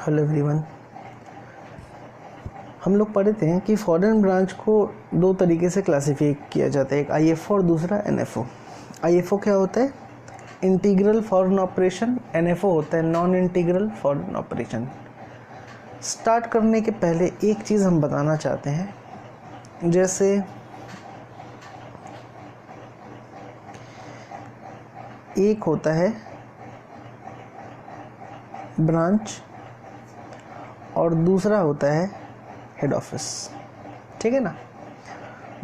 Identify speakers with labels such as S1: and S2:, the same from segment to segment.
S1: Hello everyone. हम लोग पढ़े थे कि फॉरेन ब्रांच को दो तरीके से क्लासिफाई किया जाता है, एक आईएफओ और दूसरा एनएफओ। आईएफओ क्या होता है? Integral foreign operation. एनएफओ होता है non integral foreign operation. Start करने के पहले एक चीज़ हम बताना चाहते हैं, जैसे एक होता है ब्रांच और दूसरा होता है हेड ऑफिस। ठीक है ना?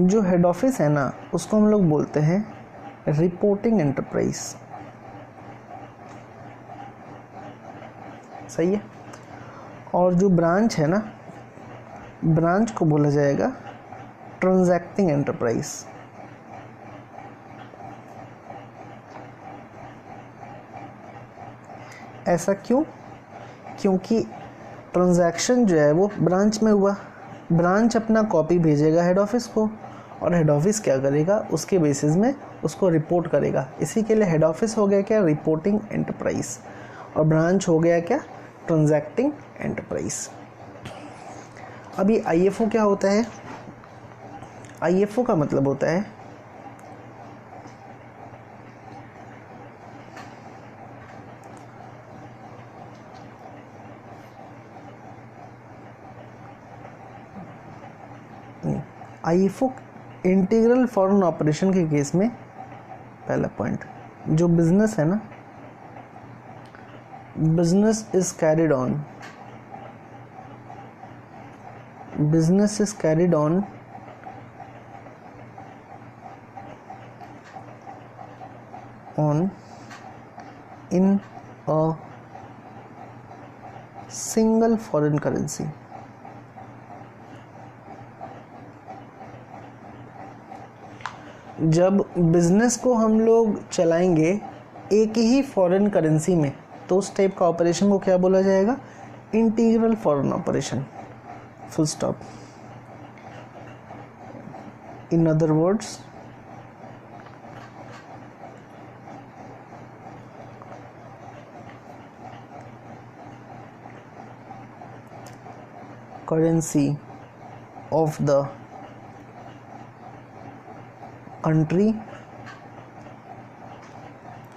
S1: जो हेड ऑफिस है ना, उसको हम लोग बोलते हैं रिपोर्टिंग एंटरप्राइज। सही है। और जो ब्रांच है ना, ब्रांच को बोला जाएगा ट्रांजैक्टिंग एंटरप्राइज। ऐसा क्यों? क्योंकि ट्रांजैक्शन जो है वो ब्रांच में हुआ, ब्रांच अपना कॉपी भेजेगा हेड ऑफिस को और हेड ऑफिस क्या करेगा, उसके बेसिस में उसको रिपोर्ट करेगा। इसी के लिए हेड ऑफिस हो गया क्या? Reporting enterprise. और ब्रांच हो गया क्या? Transacting enterprise. अभी आईएफओ क्या होता है? आईएफओ का मतलब होता है आईएफओ इंटीग्रल फॉरेन ऑपरेशन के केस में पहला पॉइंट, जो बिजनेस है ना, business is carried on in a single foreign currency। जब बिजनेस को हम लोग चलाएंगे एक ही फॉरेन करेंसी में, तो उस टाइप का ऑपरेशन को क्या बोला जाएगा? Integral foreign operation. Full stop. In other words, currency of the country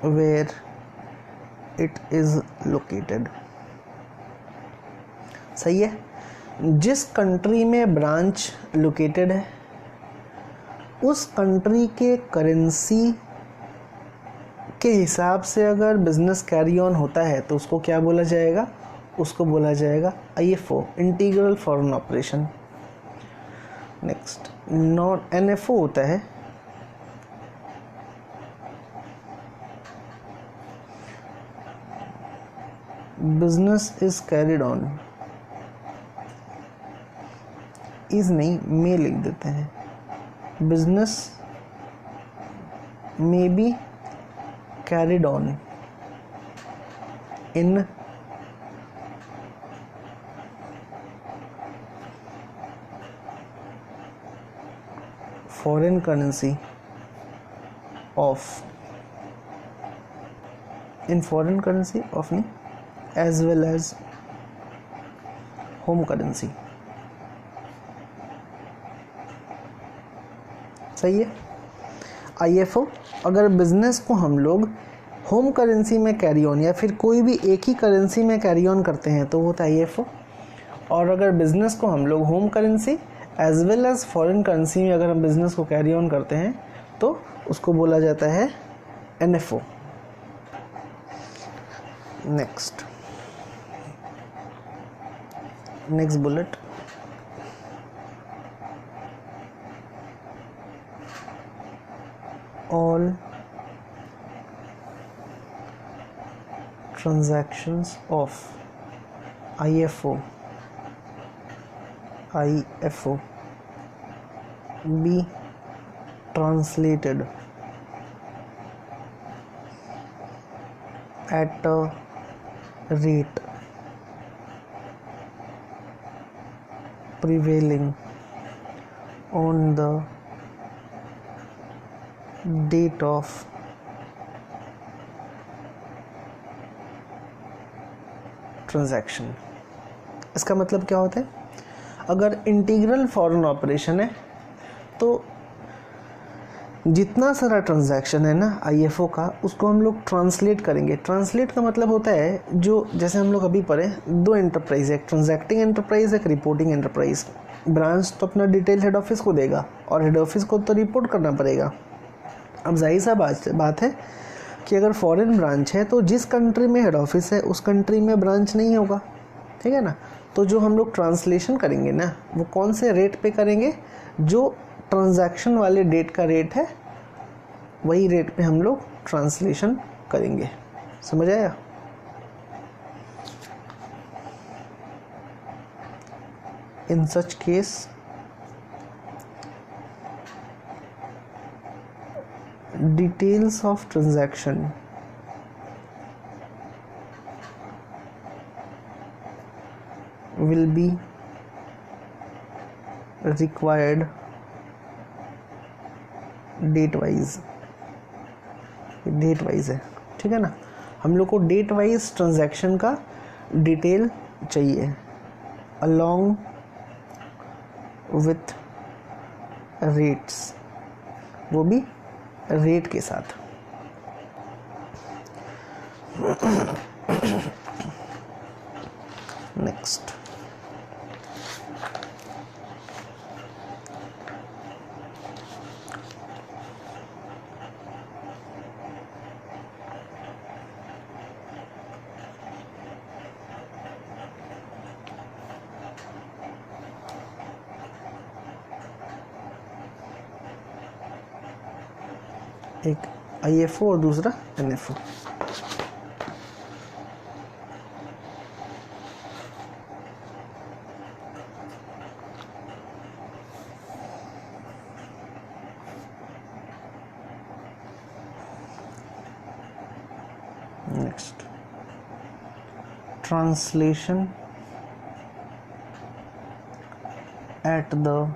S1: where it is located। सही है। जिस कंट्री में ब्रांच लोकेटेड है, उस कंट्री के करेंसी के हिसाब से अगर बिजनेस कैरी ऑन होता है तो उसको क्या बोला जाएगा? उसको बोला जाएगा IFO, integral foreign operation. Next, non NFO होता है business is carried on, is नहीं में लिख देते हैं, बिजनेस में be carried on in foreign currency of as well as home currency। सही है। आईएफओ, अगर बिजनेस को हम लोग होम करेंसी में कैरी ऑन या फिर कोई भी एक ही करेंसी में कैरी ऑन करते हैं तो वो होता है आईएफओ। और अगर बिजनेस को हम लोग home currency as well as foreign currency में अगर हम बिजनेस को कैरी ऑन करते हैं तो उसको बोला जाता है NFO. Next bullet, all transactions of IFO be translated at a rate prevailing on the date of transaction। इसका मतलब क्या होता है, अगर इंटीग्रल फॉरेन ऑपरेशन है तो जितना सारा ट्रांजैक्शन है ना आईएफओ का, उसको हम लोग ट्रांसलेट करेंगे। ट्रांसलेट का मतलब होता है जो, जैसे हम लोग अभी पढ़े, दो एंटरप्राइज है, एक ट्रांजैक्टिंग एंटरप्राइज, एक रिपोर्टिंग एंटरप्राइज। ब्रांच तो अपना डिटेल हेड ऑफिस को देगा और हेड ऑफिस को तो रिपोर्ट करना पड़ेगा। अब जाहिर सा बात है कि अगर फॉरेन ब्रांच है तो जिस कंट्री में हेड ऑफिस है उस कंट्री में ब्रांच नहीं होगा, ठीक है ना। तो जो हम लोग ट्रांसलेशन करेंगे ना, वो कौन से रेट पे करेंगे, जो ट्रांजैक्शन वाले डेट का रेट है वही रेट पे हम लोग ट्रांसलेशन करेंगे। समझ आया? In such case details of transaction will be required date wise. Date wise है, ठीक है ना। हम लोग को डेट वाइज ट्रांजैक्शन का डिटेल चाहिए along with रेट्स, वो भी रेट के साथ। नेक्स्ट, एक आईएफओ और दूसरा NFO. Next, translation at the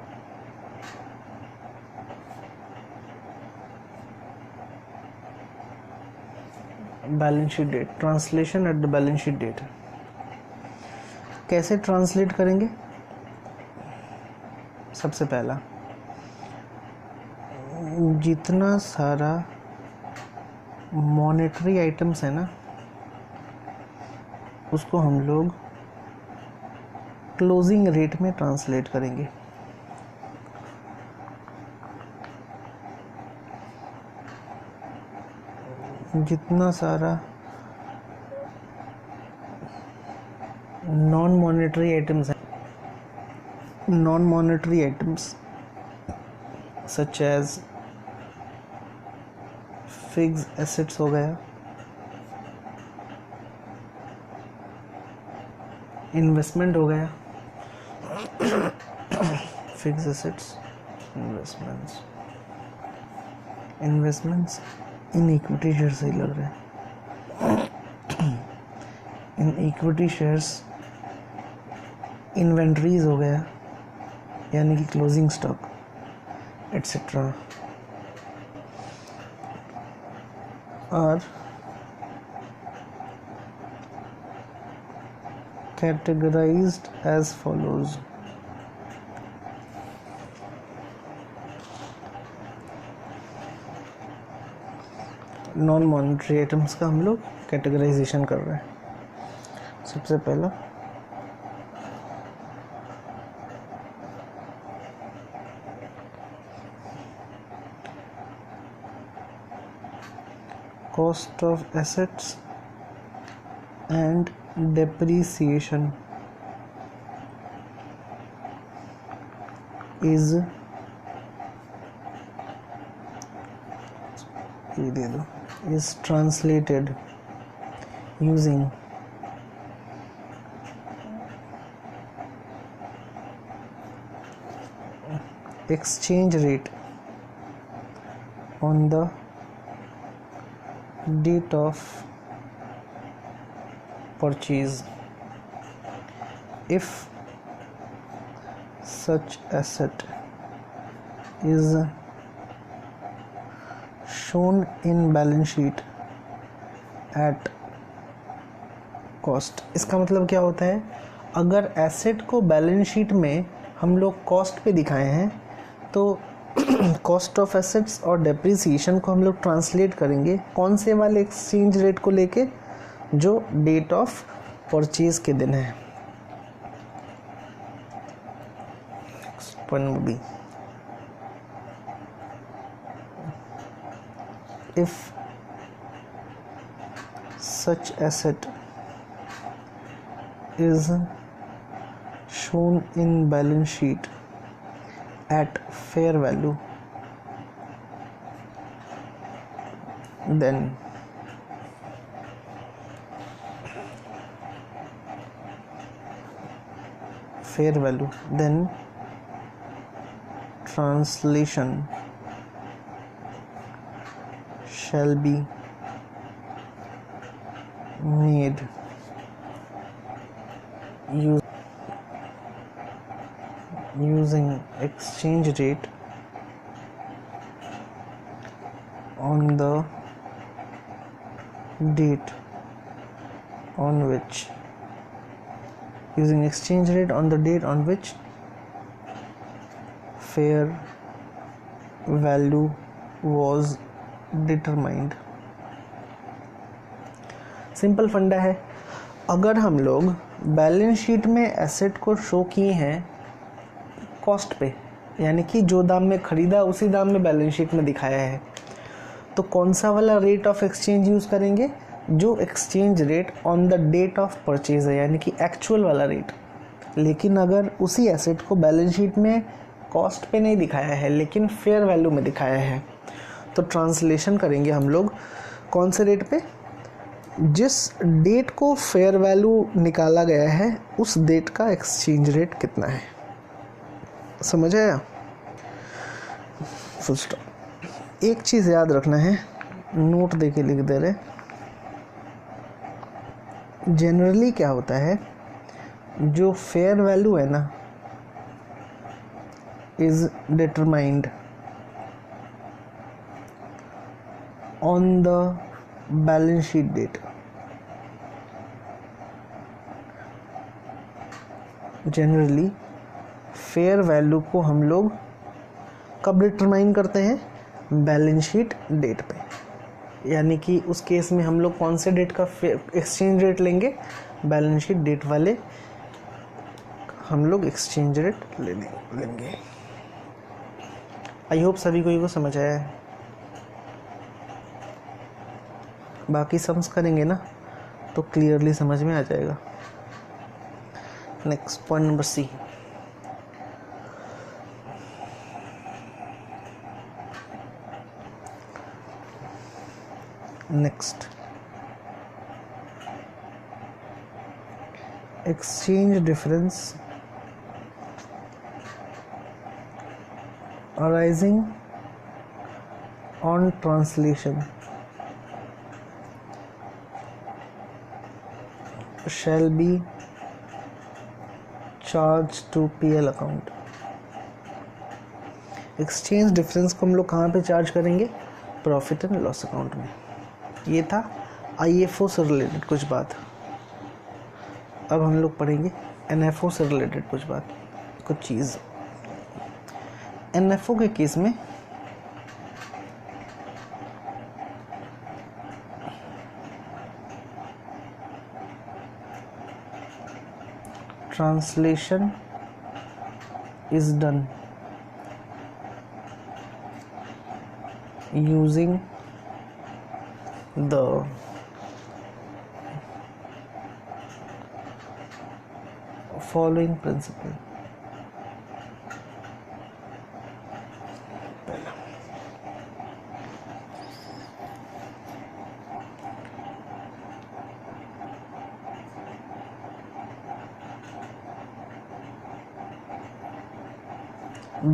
S1: balance sheet date. Translation at the balance sheet date कैसे ट्रांसलेट करेंगे? सबसे पहला, जितना सारा मॉनेटरी आइटम्स है ना, उसको हम लोग क्लोजिंग रेट में ट्रांसलेट करेंगे। जितना सारा नॉन मॉनेटरी आइटम्स हैं, non monetary items such as fix assets हो गया, इन्वेस्टमेंट हो गया, fix assets, investments in equity share सही लग रहा है। इन इक्विटी शेयर्स, इन्वेंट्रीज हो गया यानी कि क्लोजिंग स्टॉक एटसेट्रा, और categorized as follows. Non monetary items का हम लोग कैटेगराइजेशन कर रहे हैं। सबसे पहला cost of assets and depreciation is, ये दे दो, is translated using exchange rate on the date of purchase if such asset is shown in balance sheet at cost। इसका मतलब क्या होता है, अगर एसेट को बैलेंस शीट में हम लोग कॉस्ट पे दिखाए हैं तो कॉस्ट ऑफ एसेट्स और डेप्रिसिएशन को हम लोग ट्रांसलेट करेंगे कौन से वाले एक्सचेंज रेट को लेके, जो डेट ऑफ परचेज के दिन है। B if such asset is shown in balance sheet at fair value, then translation shall be made using exchange rate on the date on which fair value was determined। Simple फंडा है, अगर हम लोग balance sheet में asset को show किए हैं cost पे, यानी कि जो दाम में खरीदा उसी दाम में बैलेंस शीट में दिखाया है, तो कौन सा वाला रेट ऑफ एक्सचेंज यूज़ करेंगे, जो exchange rate on the date of purchase है, यानी कि एक्चुअल वाला रेट। लेकिन अगर उसी एसेट को बैलेंस शीट में कॉस्ट पे नहीं दिखाया है लेकिन फेयर वैल्यू में दिखाया है, तो ट्रांसलेशन करेंगे हम लोग कौन से रेट पे, जिस डेट को फेयर वैल्यू निकाला गया है उस डेट का एक्सचेंज रेट कितना है। समझ आया? Full stop. एक चीज़ याद रखना है, नोट दे के लिख दे रहे, जनरली क्या होता है, जो फेयर वैल्यू है ना is determined on the balance sheet date. Generally fair value को हम लोग कब डिटरमाइन करते हैं, बैलेंस शीट डेट पे। यानी कि उस केस में हम लोग कौन से डेट का एक्सचेंज रेट लेंगे, बैलेंस शीट डेट वाले हम लोग एक्सचेंज रेट लेंगे। आई होप सभी को ये समझ आया है। बाकी सम्स करेंगे ना तो क्लियरली समझ में आ जाएगा। Next point number C, next exchange difference arising on translation shall be charged to PL account। Exchange difference को हम लोग कहाँ पे चार्ज करेंगे, प्रॉफिट एंड लॉस अकाउंट में। ये था IFO से रिलेटेड कुछ बात। अब हम लोग पढ़ेंगे NFO से रिलेटेड कुछ चीज़। NFO के केस में translation is done using the following principle।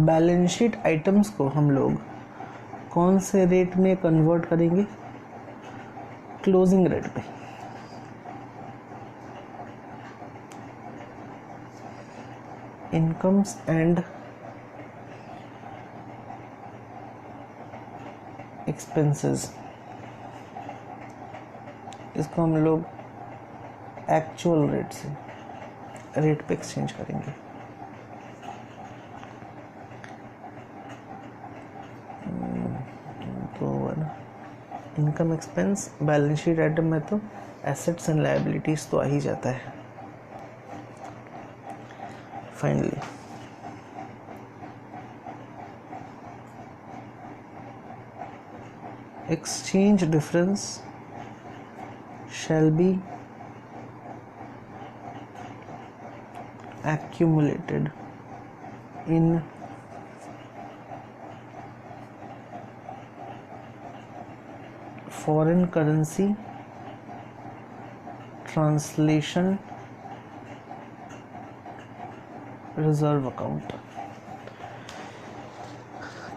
S1: Balance sheet items को हम लोग कौन से रेट में कन्वर्ट करेंगे, क्लोजिंग रेट पे। इनकम्स एंड एक्सपेंसेस, इसको हम लोग एक्चुअल रेट से, रेट पे एक्सचेंज करेंगे। तो income expense balance sheet item में तो एसेट्स एंड लायबिलिटीज तो आ ही जाता है। Finally exchange difference shall be accumulated in foreign currency translation reserve account।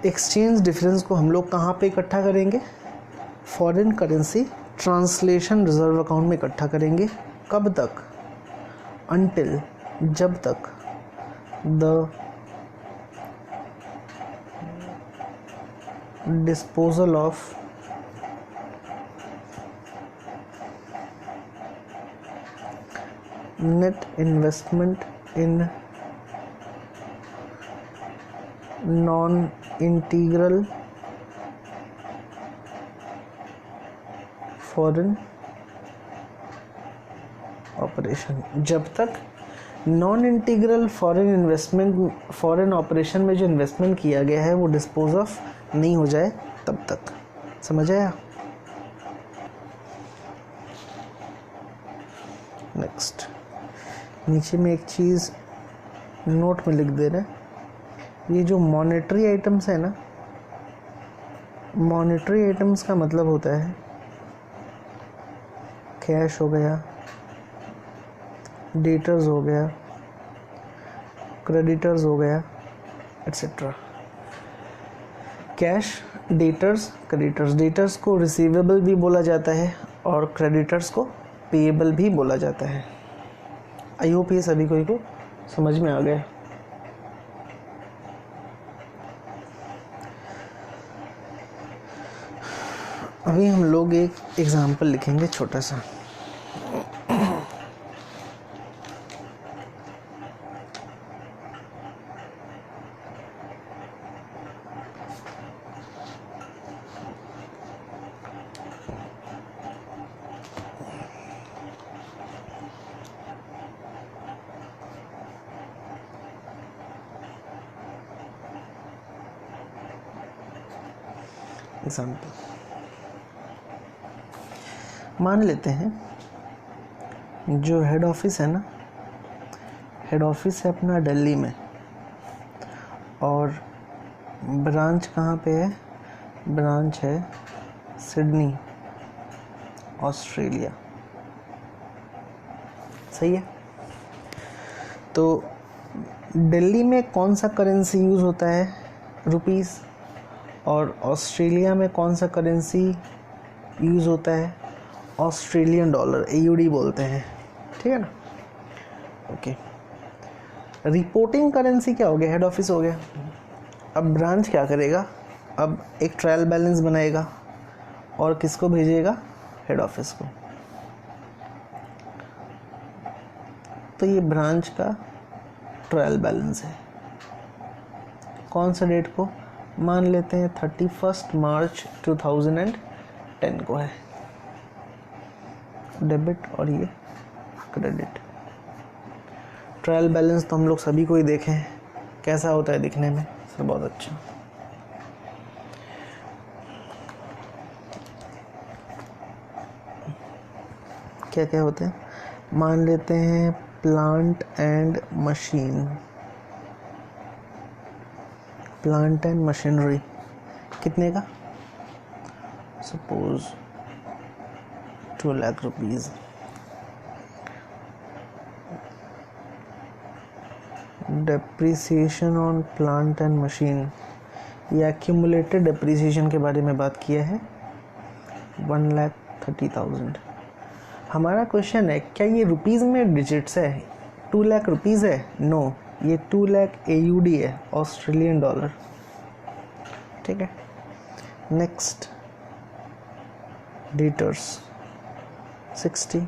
S1: Exchange difference को हम लोग कहाँ पे इकट्ठा करेंगे? Foreign currency translation reserve account में इकट्ठा करेंगे। कब तक? अनटिल, जब तक the disposal of net investment in non integral foreign operation, जब तक नॉन इंटीग्रल फॉरेन ऑपरेशन में जो इन्वेस्टमेंट किया गया है वो डिस्पोज ऑफ नहीं हो जाए तब तक। समझ आया? नेक्स्ट, नीचे में एक चीज़ नोट में लिख दे रहे हैं, ये जो मॉनेटरी आइटम्स है ना, मॉनेटरी आइटम्स का मतलब होता है कैश हो गया, डेटर्स हो गया, क्रेडिटर्स हो गया, etcetera. Cash, debtors, creditors. Debtors को रिसीवेबल भी बोला जाता है और क्रेडिटर्स को पेएबल भी बोला जाता है। आई होप ये सभी कोई को समझ में आ गया। अभी हम लोग एक एग्जाम्पल लिखेंगे छोटा सा। एग्जाम्पल मान लेते हैं जो हेड ऑफिस है ना, हेड ऑफिस है अपना दिल्ली में और ब्रांच कहाँ पे है? ब्रांच है सिडनी, ऑस्ट्रेलिया। सही है। तो दिल्ली में कौन सा करेंसी यूज़ होता है? रुपीस। और ऑस्ट्रेलिया में कौन सा करेंसी यूज़ होता है? ऑस्ट्रेलियन डॉलर, AUD बोलते हैं। ठीक है ना? ओके। रिपोर्टिंग करेंसी क्या हो गया? हेड ऑफिस हो गया। अब ब्रांच क्या करेगा? अब एक ट्रायल बैलेंस बनाएगा और किसको भेजेगा? हेड ऑफिस को। तो ये ब्रांच का ट्रायल बैलेंस है। कौन सा डेट को? मान लेते हैं 31 मार्च 2010 को है। डेबिट और ये क्रेडिट। ट्रायल बैलेंस तो हम लोग सभी को ही देखे हैं, कैसा होता है दिखने में? सर बहुत अच्छा। क्या क्या होते हैं? मान लेते हैं plant and machine, plant and machinery कितने का? Suppose 2 lakh rupees. Depreciation on plant and machine, ये एक्यूमुलेटेड डेप्रिसिएशन के बारे में बात किया है। 1,30,000। हमारा क्वेश्चन है क्या ये रुपीज़ में डिजिट्स है? 2 लाख रुपीज़ है? नो, ये 2 लाख AUD है, ऑस्ट्रेलियन डॉलर। ठीक है। नेक्स्ट, डेटर्स 60,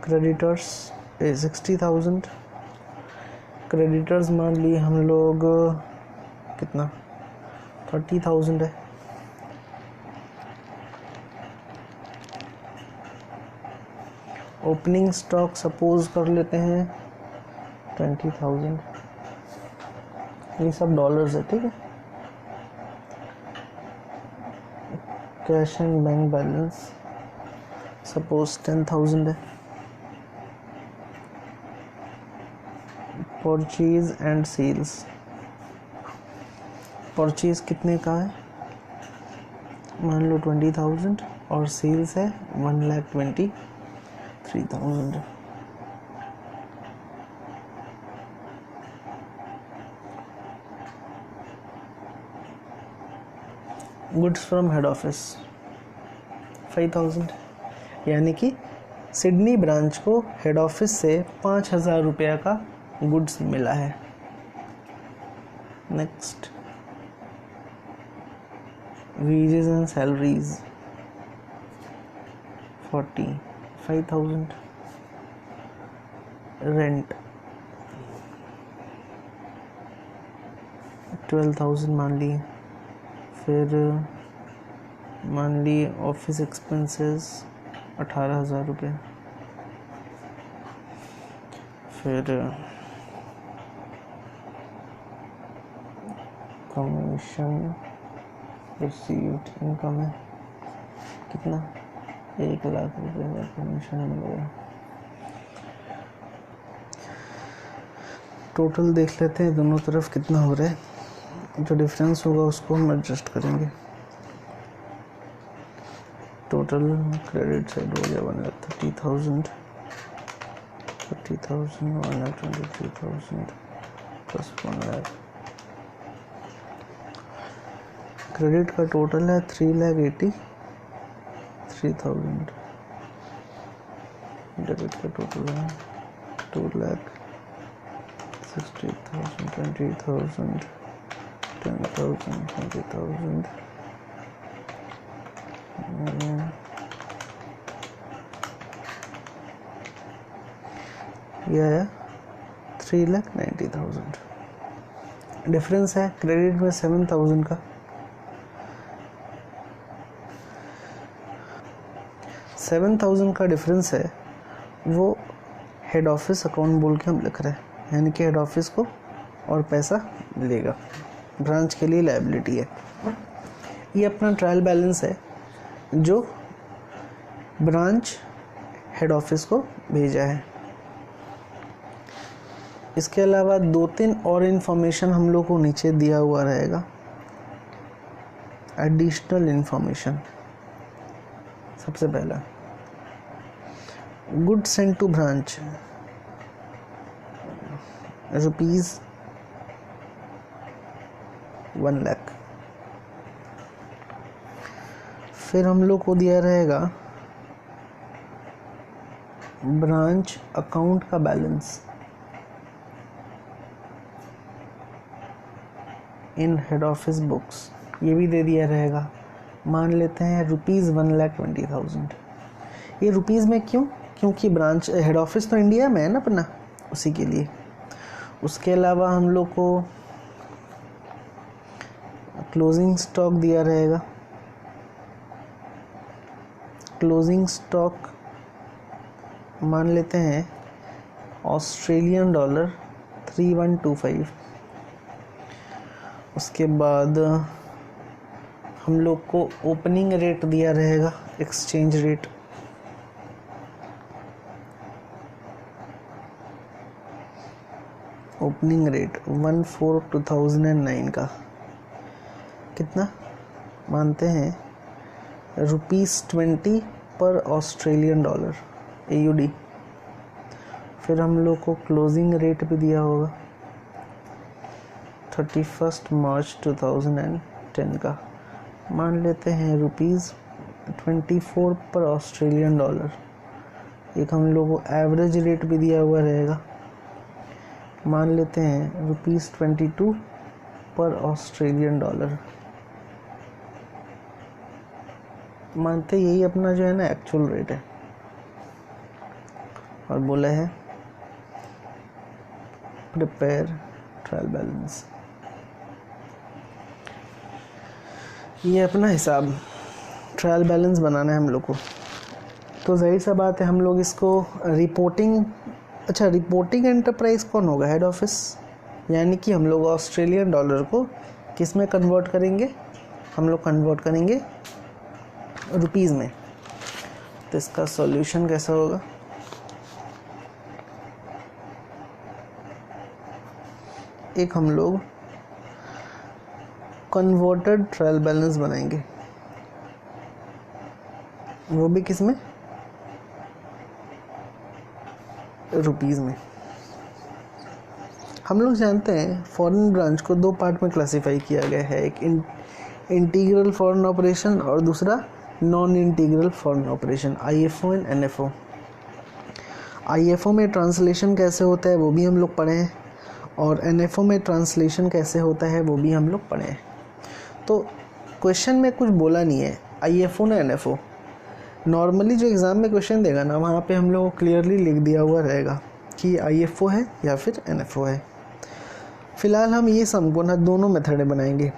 S1: क्रेडिटर्स 60,000, क्रेडिटर्स मान लिए हम लोग कितना 30,000 है। ओपनिंग स्टॉक सपोज कर लेते हैं 20,000, ये सब डॉलर्स है, ठीक है। Cash and bank balance suppose 10,000 है। परचेज एंड सेल्स, परचेज कितने का है, मान लो 20,000 और सेल्स है 1,23,000। गुड्स फ्रॉम हेड ऑफिस 5,000, यानी कि सिडनी ब्रांच को हेड ऑफिस से 5,000 रुपया का गुड्स मिला है। Next, wages and salaries 45,000, rent 12,000 मान लिए, फिर मान लिए ऑफिस एक्सपेंसेस 18,000 रुपये, फिर कमीशन रिसीव्ड इनकम है कितना 1,00,000 रुपये का कमीशन मिलेगा। टोटल देख लेते हैं दोनों तरफ कितना हो रहा है, जो डिफरेंस होगा उसको हम एडजस्ट करेंगे। टोटल क्रेडिट साइड हो गया 1,30,000, 1,23,000 प्लस 1,00,000। क्रेडिट का टोटल है 3,83,000, डेबिट का टोटल है 2,60,000, 20,000, 10,000, 20,000, यह है 3,90,000। डिफरेंस है क्रेडिट में 7,000 का, 7,000 का डिफरेंस है, वो हेड ऑफिस अकाउंट बोल के हम लिख रहे हैं, यानी कि हेड ऑफिस को और पैसा मिलेगा, ब्रांच के लिए लायबिलिटी है। ये अपना ट्रायल बैलेंस है जो ब्रांच हेड ऑफिस को भेजा है। इसके अलावा 2-3 और इन्फॉर्मेशन हम लोग को नीचे दिया हुआ रहेगा, एडिशनल इन्फॉर्मेशन। सबसे पहला good sent to branch rupees 1,00,000। फिर हम लोग को दिया रहेगा ब्रांच अकाउंट का balance in head office books, ये भी दे दिया रहेगा, मान लेते हैं रुपीज़ 1,20,000। ये रुपीज़ में क्यों, क्योंकि ब्रांच हेड ऑफिस तो इंडिया में है ना अपना, उसी के लिए। उसके अलावा हम लोग को क्लोजिंग स्टॉक दिया रहेगा, क्लोजिंग स्टॉक मान लेते हैं ऑस्ट्रेलियन डॉलर 3,125। उसके बाद हम लोग को ओपनिंग रेट दिया रहेगा, एक्सचेंज रेट ओपनिंग रेट 1/4/2009 का कितना मानते हैं, ₹20 पर ऑस्ट्रेलियन डॉलर AUD। फिर हम लोग को क्लोजिंग रेट भी दिया होगा 31 मार्च 2010 का, मान लेते हैं ₹24 पर ऑस्ट्रेलियन डॉलर। एक हम लोग को एवरेज रेट भी दिया हुआ रहेगा, मान लेते हैं ₹22 पर ऑस्ट्रेलियन डॉलर। मानते यही अपना जो है ना एक्चुअल रेट है। और बोला है प्रिपेयर ट्रायल बैलेंस। ये अपना हिसाब ट्रायल बैलेंस बनाना है हम लोग को। तो जाहिर सा बात है हम लोग इसको रिपोर्टिंग, अच्छा रिपोर्टिंग एंटरप्राइज कौन होगा? Head office. यानी कि हम लोग ऑस्ट्रेलियन डॉलर को किस में कन्वर्ट करेंगे? हम लोग कन्वर्ट करेंगे रुपीज़ में। तो इसका सॉल्यूशन कैसा होगा? एक हम लोग कन्वर्टेड ट्रायल बैलेंस बनाएंगे, वो भी किस में? रुपीज़ में। हम लोग जानते हैं फॉरेन ब्रांच को दो पार्ट में क्लासिफाई किया गया है, एक इंटीग्रल फॉरेन ऑपरेशन और दूसरा non integral foreign operation, IFO and NFO। IFO में ट्रांसलेशन कैसे होता है वो भी हम लोग पढ़े हैं, और NFO में ट्रांसलेशन कैसे होता है वो भी हम लोग पढ़े हैं। तो क्वेश्चन में कुछ बोला नहीं है IFO ना NFO। नॉर्मली जो एग्ज़ाम में क्वेश्चन देगा ना, वहाँ पे हम लोग को क्लियरली लिख दिया हुआ रहेगा कि IFO है या फिर NFO है। फ़िलहाल हम ये सम को ना दोनों मेथड बनाएंगे।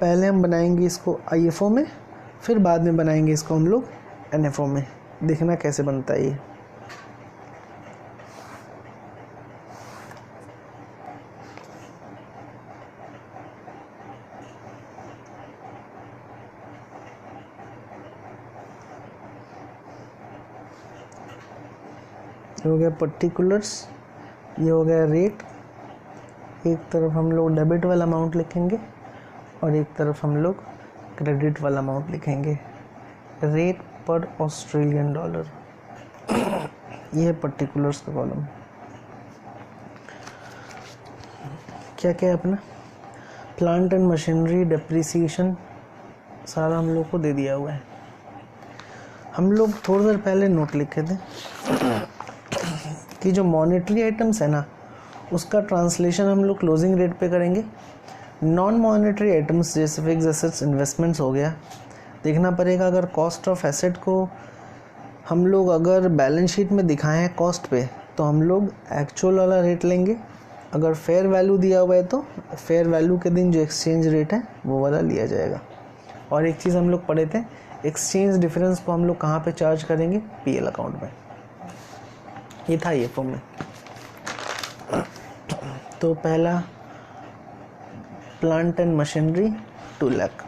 S1: पहले हम बनाएंगे इसको IFO में, फिर बाद में बनाएंगे इसको हम लोग NFO में। देखना कैसे बनता है ये। ये हो गया पर्टिकुलर्स, ये हो गया रेट। एक तरफ हम लोग डेबिट वाला अमाउंट लिखेंगे और एक तरफ हम लोग क्रेडिट वाला अमाउंट लिखेंगे। रेट पर ऑस्ट्रेलियन डॉलर, ये है पर्टिकुलर्स का कॉलम। क्या क्या है अपना? प्लांट एंड मशीनरी डेप्रिसिएशन सारा हम लोग को दे दिया हुआ है। हम लोग थोड़ी देर पहले नोट लिखे थे कि जो मॉनेटरी आइटम्स है ना, उसका ट्रांसलेशन हम लोग क्लोजिंग रेट पे करेंगे। नॉन मॉनेटरी आइटम्स जैसे फिक्स एसेट्स, इन्वेस्टमेंट्स हो गया, देखना पड़ेगा अगर कॉस्ट ऑफ एसेट को हम लोग अगर बैलेंस शीट में दिखाएं हैं कॉस्ट पे, तो हम लोग एक्चुअल वाला रेट लेंगे। अगर फेयर वैल्यू दिया हुआ है तो फेयर वैल्यू के दिन जो एक्सचेंज रेट है वो वाला लिया जाएगा। और एक चीज़ हम लोग पढ़े थे, एक्सचेंज डिफरेंस को हम लोग कहाँ पे चार्ज करेंगे? PL अकाउंट में। ये था IFO में। तो पहला plant and machinery 2 lakh,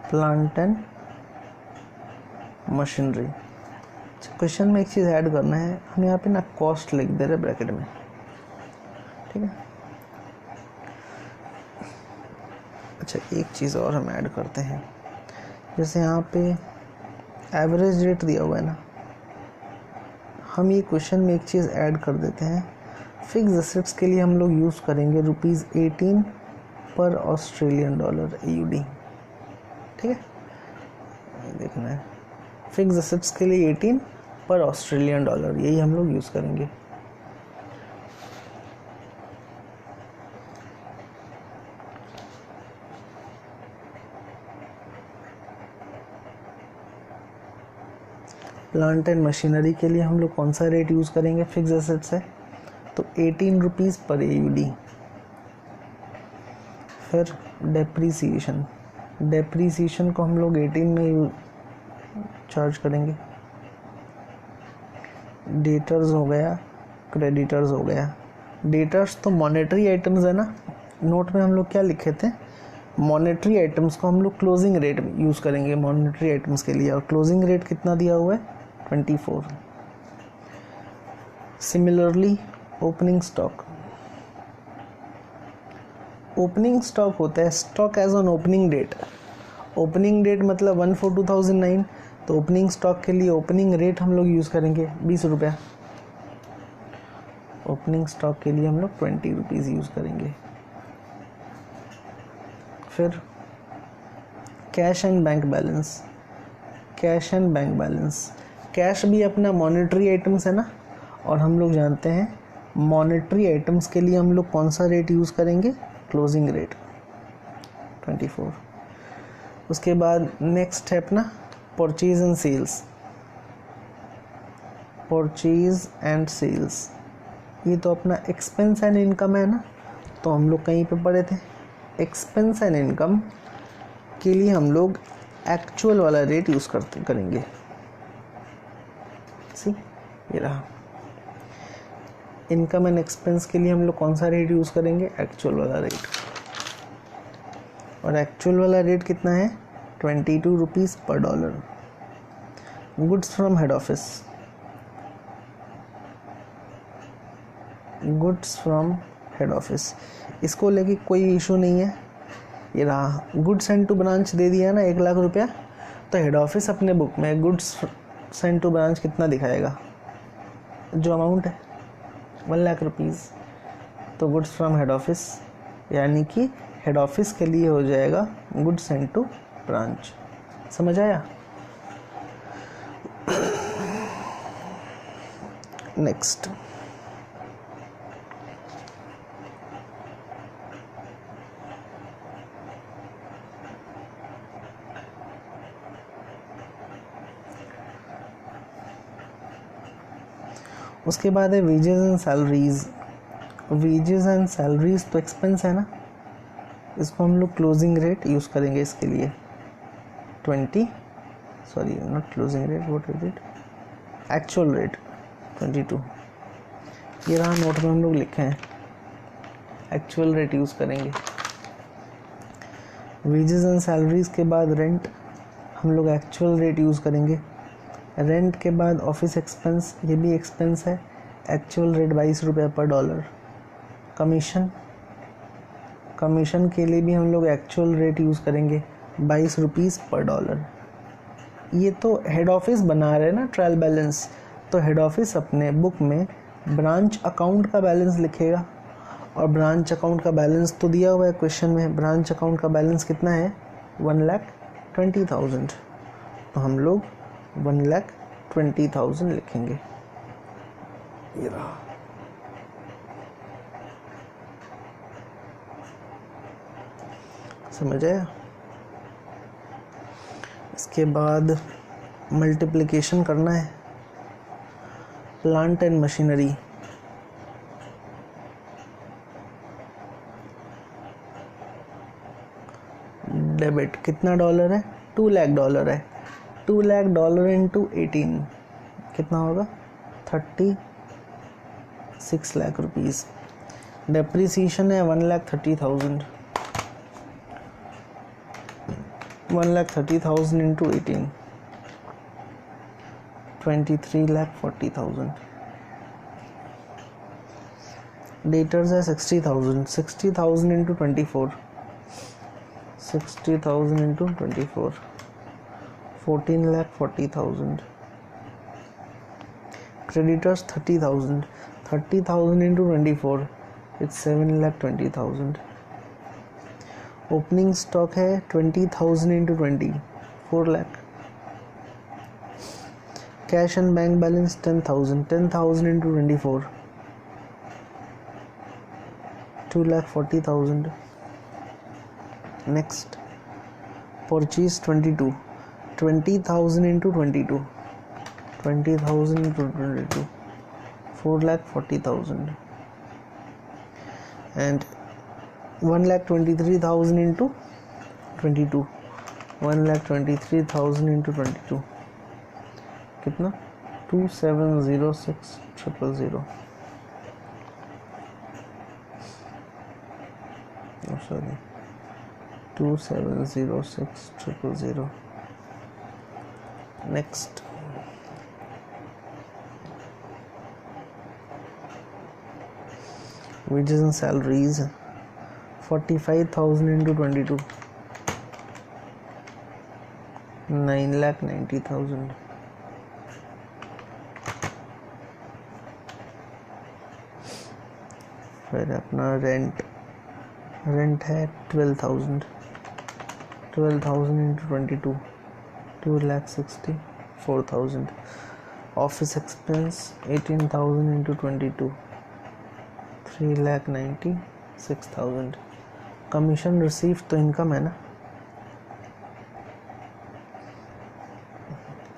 S1: plant and machinery. Question में एक चीज़ ऐड करना है, हम यहाँ पे ना कॉस्ट लिख दे रहे ब्रैकेट में, ठीक है। अच्छा एक चीज़ और हम ऐड करते हैं, जैसे यहाँ पे एवरेज रेट दिया हुआ है ना, हम ये क्वेश्चन में एक चीज़ ऐड कर देते हैं। फिक्स एसेट्स के लिए हम लोग यूज़ करेंगे ₹18 पर ऑस्ट्रेलियन डॉलर AUD, ठीक है। देखना है फिक्स एसेट्स के लिए 18 पर ऑस्ट्रेलियन डॉलर, यही हम लोग यूज़ करेंगे। प्लांट एंड मशीनरी के लिए हम लोग कौन सा रेट यूज़ करेंगे? फिक्स एसेट्स है तो ₹18 पर AUD। फिर डेप्रीसिएशन, डेप्रीसिएशन को हम लोग 18 में चार्ज करेंगे। डेटर्स हो गया, क्रेडिटर्स हो गया। डेटर्स तो मॉनेटरी आइटम्स है ना, नोट में हम लोग क्या लिखे थे? मॉनेटरी आइटम्स को हम लोग क्लोजिंग रेट यूज़ करेंगे मॉनेटरी आइटम्स के लिए, और क्लोजिंग रेट कितना दिया हुआ है? 24। Similarly opening stock, opening stock होता है stock as on opening date. Opening date मतलब 1/4/2009, तो ओपनिंग स्टॉक के लिए ओपनिंग रेट हम लोग यूज़ करेंगे 20 रुपया। ओपनिंग स्टॉक के लिए हम लोग 20 रुपीज़ यूज़ करेंगे। फिर cash and bank balance, cash and bank balance, cash भी अपना मॉनेटरी आइटम्स है ना, और हम लोग जानते हैं मॉनेटरी आइटम्स के लिए हम लोग कौन सा रेट यूज़ करेंगे, क्लोजिंग रेट 24। उसके बाद नेक्स्ट है अपना purchase and sales, purchase and sales, ये तो अपना एक्सपेंस एंड इनकम है ना, तो हम लोग कहीं पे पढ़े थे, एक्सपेंस एंड इनकम के लिए हम लोग एक्चुअल वाला रेट यूज़ करेंगे। सी ये रहा, इनकम एंड एक्सपेंस के लिए हम लोग कौन सा रेट यूज़ करेंगे, एक्चुअल वाला रेट, और एक्चुअल वाला रेट कितना है 22 रुपीज़ पर dollar. Goods from head office, goods from head office, इसको लेके कोई इशू नहीं है, ये रहा गुड्स सेंड टू ब्रांच दे दिया ना 1 लाख रुपया, तो हेड ऑफिस अपने बुक में गुड्स सेंड टू ब्रांच कितना दिखाएगा, जो अमाउंट है 1 लाख रुपीज़, तो गुड्स फ्रॉम हेड ऑफिस यानी कि हेड ऑफिस के लिए हो जाएगा गुड्स सेंड टू ब्रांच। समझ आया? नेक्स्ट उसके बाद है wages and salaries. Wages and salaries तो एक्सपेंस है ना, इसको हम लोग क्लोजिंग रेट यूज़ करेंगे इसके लिए 20, sorry not closing rate, what is it, actual rate 22। ये रहा नोट में हम लोग लिखे हैं, एक्चुअल रेट यूज़ करेंगे। वेजेस एंड सैलरीज के बाद रेंट, हम लोग एक्चुअल रेट यूज़ करेंगे। रेंट के बाद ऑफिस एक्सपेंस, ये भी एक्सपेंस है, एक्चुअल रेट 22 रुपये पर डॉलर। कमीशन, कमीशन के लिए भी हम लोग एक्चुअल रेट यूज़ करेंगे 22 रुपीज़ पर डॉलर। ये तो हेड ऑफिस बना रहे हैं ना ट्रायल बैलेंस, तो हेड ऑफिस अपने बुक में ब्रांच अकाउंट का बैलेंस लिखेगा, और ब्रांच अकाउंट का बैलेंस तो दिया हुआ है क्वेश्चन में, ब्रांच अकाउंट का बैलेंस कितना है 1,20,000, तो हम लोग 1,20,000 लिखेंगे। ये रहा, समझ आया? इसके बाद मल्टीप्लिकेशन करना है, प्लांट एंड मशीनरी, डेबिट कितना डॉलर है, 2 लाख डॉलर है, 2 लाख डॉलर इंटू 18 कितना होगा 36 लाख रुपीज़। डेप्रिसिएशन है 1,30,000, 1,30,000 इंटू 18 23,40,000। डेटर्स है 60,000, 60,000 into 24, 60,000 into 24 14,40,000। Creditors 30,000, 30,000 into 24 it's 7,20,000। Opening stock है 20,000 into 20 4 lakh. Cash and bank balance 10,000, 10,000 into 24 2,40,000। Next purchase 22, 20,000 into 22 20,000 into 22 4,40,000 and 1,23,000 into 22 1,23,000 into 22 कितना 2,706,000 sorry 2,706,000। Next wages and salaries 45,000 into 22 9,90,000। फिर अपना rent है 12,000 12,000 into 22, 2,64,000. Office expense 18,000 into 22, 3,96,000. Commission receive तो income है ना,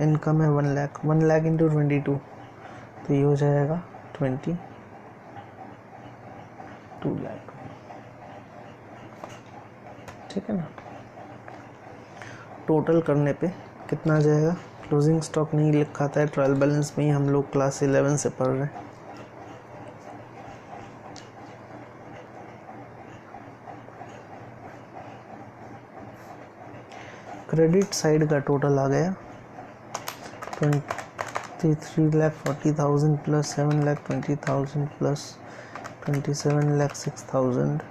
S1: income है 1 lakh, 1 lakh into 22 तो ये हो जाएगा 22 लाख, ठीक है ना। टोटल करने पे कितना आ जाएगा, क्लोजिंग स्टॉक नहीं लिखा था, ट्रायल बैलेंस में ही हम लोग क्लास 11 से पढ़ रहे हैं। क्रेडिट साइड का टोटल आ गया 23,40,000 plus 7,20,000 plus 27,06,000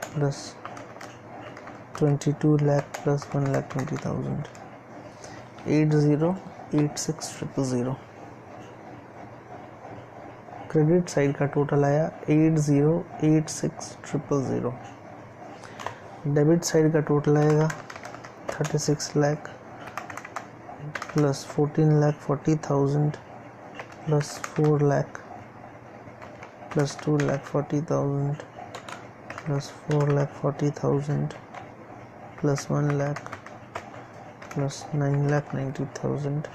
S1: plus 22 lakh plus 1,20,000, 80,86,000। Credit side का टोटल आया 80,86,000। डेबिट साइड का टोटल आएगा 36 lakh plus 14,40,000 plus 4 lakh plus 2,40,000 plus 4,40,000 plus 1 lakh plus 9,90,000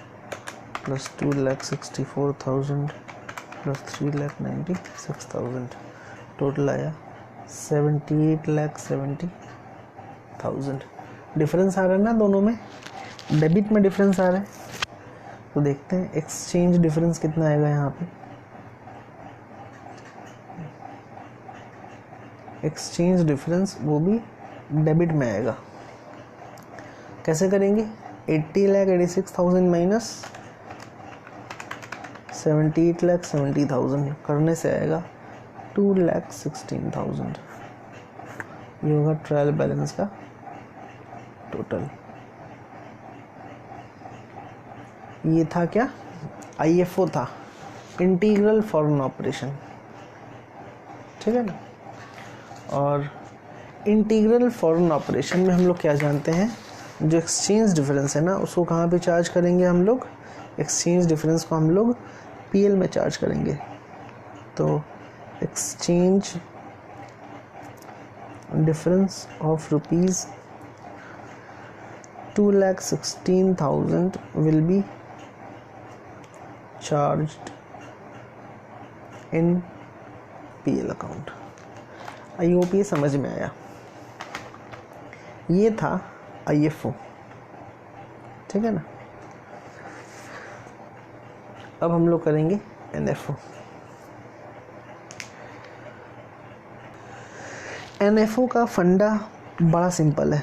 S1: plus 2,64,000 plus 3,96,000। Total आया 78,70,000। डिफरेंस आ रहा है ना दोनों में, डेबिट में डिफरेंस आ रहा है, तो देखते हैं एक्सचेंज डिफरेंस कितना आएगा यहाँ पे। एक्सचेंज डिफरेंस वो भी डेबिट में आएगा, कैसे करेंगे, 80,86,000 माइनस 78,70,000 करने से आएगा 2,16,000। ये होगा ट्रायल बैलेंस का टोटल। ये था क्या, IFO था, इंटीग्रल फॉरेन ऑपरेशन, ठीक है ना। और इंटीग्रल फॉरेन ऑपरेशन में हम लोग क्या जानते हैं, जो एक्सचेंज डिफरेंस है ना उसको कहाँ पे चार्ज करेंगे हम लोग, एक्सचेंज डिफरेंस को हम लोग PL में चार्ज करेंगे। तो exchange difference of rupees 2,16,000 will be charged in PL account। I hope ये समझ में आया। ये था IFO, ठीक है ना। अब हम लोग करेंगे NFO। NFO का फंडा बड़ा सिंपल है,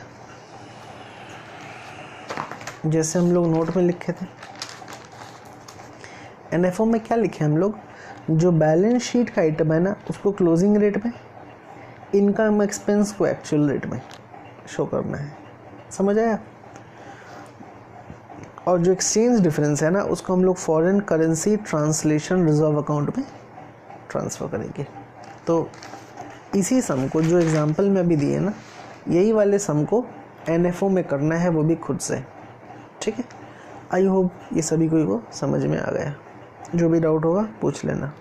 S1: जैसे हम लोग नोट में लिखे थे। NFO में क्या लिखे हम लोग, जो बैलेंस शीट का आइटम है ना उसको क्लोजिंग रेट में, इनकम एक्सपेंस को एक्चुअल रेट में शो करना है, समझ आया। और जो एक्सचेंज डिफरेंस है ना उसको हम लोग foreign currency translation reserve account में ट्रांसफ़र करेंगे। तो इसी सम को जो एग्जांपल में अभी दिए ना, यही वाले सम को NFO में करना है, वो भी खुद से, ठीक है। आई होप ये सभी को समझ में आ गया। जो भी डाउट होगा पूछ लेना।